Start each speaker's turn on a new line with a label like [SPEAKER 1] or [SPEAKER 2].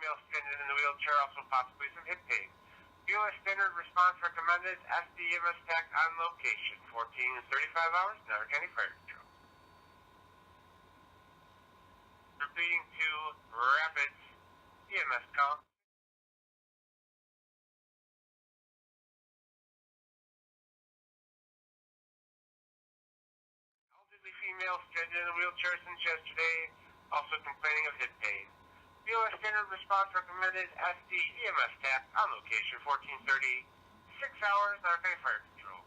[SPEAKER 1] female stranded in the wheelchair, also possibly some hip pain. BLS Standard response recommended EMS TAC on location, 14 and 35 hours, Niagara County Fire Patrol. Repeating to Rapids EMS call. Elderly female stranded in a wheelchair since yesterday, also complaining of hip pain. BLS Standard response recommended EMS TAC on location, 14:30, 6 hours, Niagara County Fire Patrol.